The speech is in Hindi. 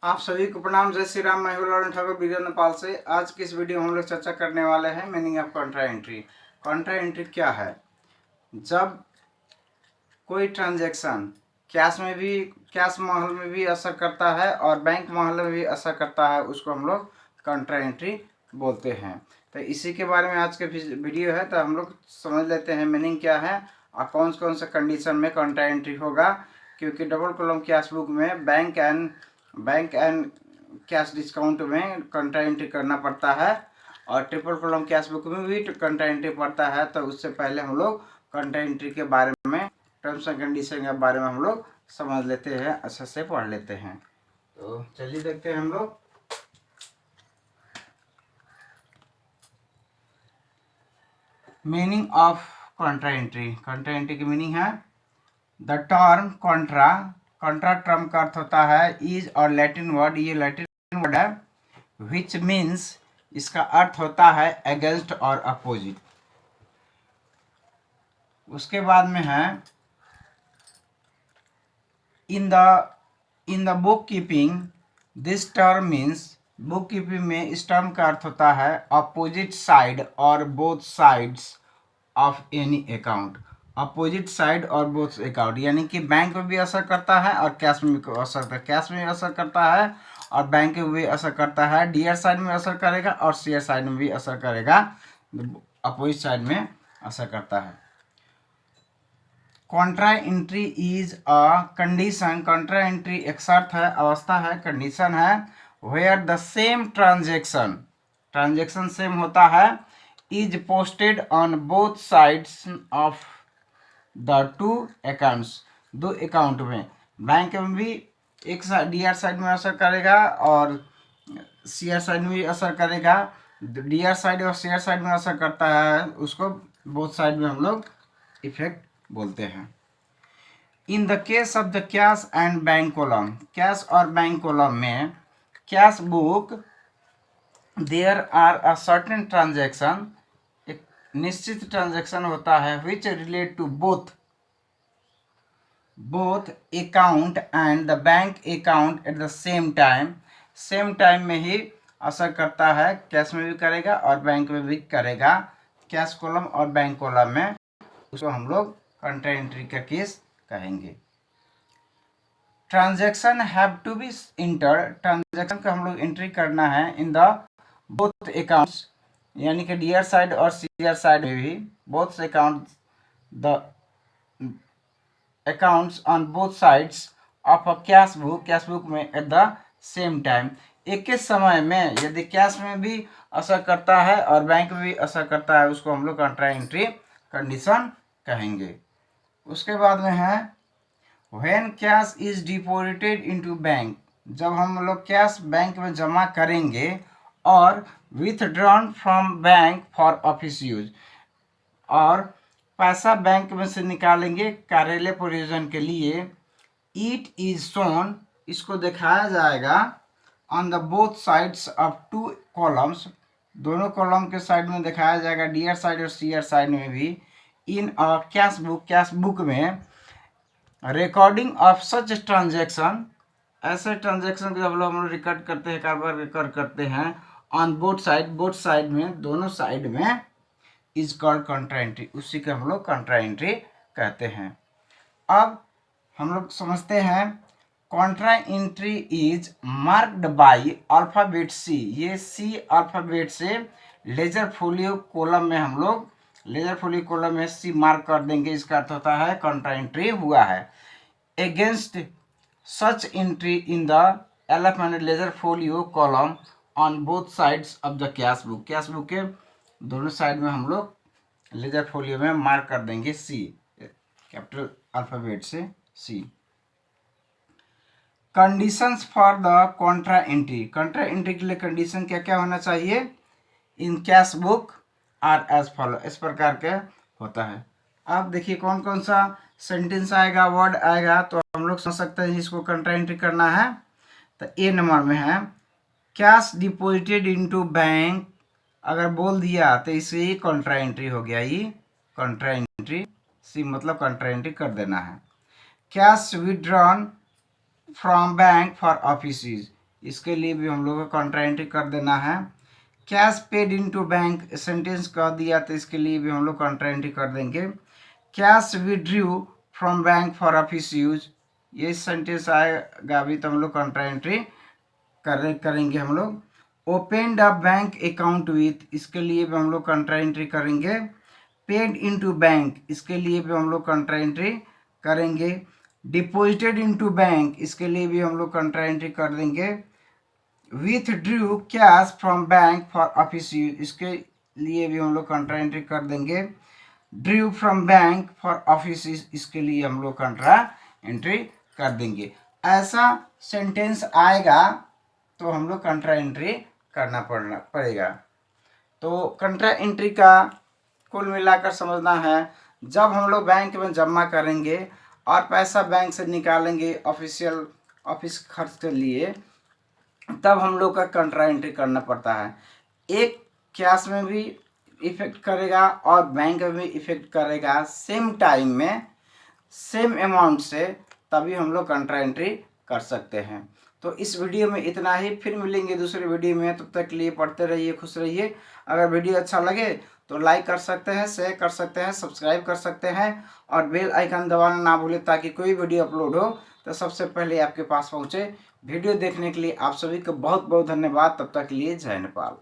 आप सभी को प्रणाम। जय श्री राम। मैं हूं ललन ठाकुर वीडियो नेपाल से। आज की इस वीडियो में हम लोग चर्चा करने वाले हैं meaning of Contra entry. Contra entry क्या है? जब कोई ट्रांजैक्शन कैश माहौल में भी असर करता है और बैंक माहौल में भी असर करता है, उसको हम लोग कॉन्ट्रा एंट्री बोलते हैं। तो इसी के बारे में आज के वीडियो है। तो हम लोग समझ लेते हैं मीनिंग क्या है और कौन कौन से कंडीशन में कॉन्ट्रा एंट्री होगा। क्योंकि डबल कॉलम कैश बुक में बैंक एंड कैश डिस्काउंट में कॉन्ट्रा एंट्री करना पड़ता है और ट्रिपल कॉलम कैश बुक में भी कॉन्ट्रा एंट्री पड़ता है। तो उससे पहले हम लोग कॉन्ट्रा एंट्री के बारे में, टर्म्स एंड कंडीशन के बारे में हम लोग समझ लेते हैं, अच्छे से पढ़ लेते हैं। तो चलिए देखते हैं हम लोग। Meaning of Contra entry. Contra entry की मीनिंग है the term Contra. Contra term का अर्थ होता है इज और लैटिन वर्ड, ये लैटिन वर्ड है। विच मीन्स, इसका अर्थ होता है अगेंस्ट और अपोजिट। उसके बाद में है in the book keeping this term means. Book keeping में इस टर्म का अर्थ होता है अपोजिट साइड और both sides of any account. Opposite side और बोथ अकाउंट यानी कि बैंक में भी असर करता है और कैश में भी असर करता है। कैश में भी असर करता है और बैंक में भी असर करता है। डीआर साइड में असर करेगा और सीआर साइड में भी असर करेगा। अपोजिट साइड में असर करता है। Contra entry is a condition. Contra entry एक शर्त है, अवस्था है, कंडीशन है। Where the same transaction same होता है is posted on both sides of the two accounts. दो अकाउंट में, बैंक में भी एक साइड डीआर साइड में असर करेगा और सीआर साइड में भी असर करेगा। डीआर साइड और सीआर साइड में असर करता है, उसको बोथ साइड में हम लोग इफेक्ट बोलते हैं। In the case of the cash and bank column, cash और बैंक कॉलम में cash book there are a certain transaction, एक निश्चित ट्रांजेक्शन होता है which relate to both account and the bank account at the same time में ही असर करता है। कैश में भी करेगा और बैंक में भी करेगा। कैश कॉलम और बैंक कॉलम में उसको हम लोग कॉन्ट्रा एंट्री का केस कहेंगे। Transaction have to be enter, transaction का हम लोग एंट्री करना है इन द बोथ अकाउंट्स, यानी कि डीआर साइड और सीआर साइड में भी both account the accounts on both sides of a cash book में एट द सेम टाइम, एक ही समय में यदि कैश में भी असर करता है और बैंक में भी असर करता है, उसको हम लोग कॉन्ट्रा एंट्री कंडीशन कहेंगे। उसके बाद में है when cash is deposited into bank, जब हम लोग कैश बैंक में जमा करेंगे और withdrawn from bank for office use, और पैसा बैंक में से निकालेंगे कार्यालय प्रयोजन के लिए। इट इज शोन, इसको दिखाया जाएगा on the both sides of two columns, दोनों कॉलम के साइड में दिखाया जाएगा, डीआर साइड और सीआर साइड में भी। इन अ कैश बुक में रिकॉर्डिंग ऑफ सच ट्रांजेक्शन, ऐसे ट्रांजेक्शन को जब हम लोग रिकॉर्ड करते हैं, कारोबार रिकॉर्ड करते हैं ऑन बोथ साइड में, दोनों साइड में, इज कॉल्ड कॉन्ट्रा एंट्री, उसी को हम लोग कॉन्ट्रा एंट्री कहते हैं। अब हम लोग समझते हैं contra entry is marked by alphabet C. ये सी अल्फाबेट से लेजर फोलियो कॉलम में हम लोग लेजर फोलियो कॉलम में सी मार्क कर देंगे। इसका अर्थ होता है कॉन्ट्रा एंट्री हुआ है। Against such entry in the LF and laser folio column on both sides of the cash book के दोनों साइड में हम लोग लेजर फोलियो में मार्क कर देंगे सी, कैपिटल अल्फाबेट से C. Conditions for the contra entry, contra entry के लिए कंडीशन क्या क्या होना चाहिए? In cash book are as follow, इस प्रकार के होता है। अब देखिए कौन कौन सा सेंटेंस आएगा, वर्ड आएगा, तो हम लोग समझ सकते हैं इसको कॉन्ट्रा एंट्री करना है। तो ए नंबर में है कैश डिपॉजिटेड इनटू बैंक, अगर बोल दिया तो इसे ही कॉन्ट्रा एंट्री हो गया। ये कॉन्ट्रा एंट्री, सी मतलब कॉन्ट्रा एंट्री कर देना है। Cash withdrawn from bank for office, इसके लिए भी हम लोग को कंट्रा एंट्री कर देना है। Cash paid into bank sentence कह दिया तो इसके लिए भी हम लोग कंट्रा एंट्री कर देंगे। Cash withdrew from bank for office use, ये सेंटेंस आएगा अभी तो हम लोग कंट्रा एंट्री करेंगे हम लोग। Open the bank account with, इसके लिए भी हम लोग कंट्रा एंट्री करेंगे। पेड इनटू बैंक, इसके लिए भी हम लोग कंट्रा एंट्री करेंगे। डिपॉजिटेड इनटू बैंक, इसके लिए भी हम लोग कंट्रा एंट्री कर देंगे। Withdrew cash from bank for office use, इसके लिए भी हम लोग कंट्रा एंट्री कर देंगे। Drew from bank for office, इसके लिए हम लोग कंट्रा एंट्री कर देंगे। ऐसा सेंटेंस आएगा तो हम लोग कंट्रा एंट्री करना पड़ेगा। तो कंट्रा एंट्री का कुल मिलाकर समझना है, जब हम लोग बैंक में जमा करेंगे और पैसा बैंक से निकालेंगे ऑफिस खर्च के लिए, तब हम लोग का कंट्रा एंट्री करना पड़ता है। एक कैश में भी इफेक्ट करेगा और बैंक में भी इफेक्ट करेगा सेम टाइम में, सेम अमाउंट से, तभी हम लोग कंट्रा एंट्री कर सकते हैं। तो इस वीडियो में इतना ही, फिर मिलेंगे दूसरे वीडियो में। तब तक के लिए पढ़ते रहिए, खुश रहिए। अगर वीडियो अच्छा लगे तो लाइक कर सकते हैं, शेयर कर सकते हैं, सब्सक्राइब कर सकते हैं और बेल आइकन दबाना ना भूलें, ताकि कोई वीडियो अपलोड हो तो सबसे पहले आपके पास पहुंचे। वीडियो देखने के लिए आप सभी को बहुत बहुत धन्यवाद। तब तक के लिए जय नेपाल।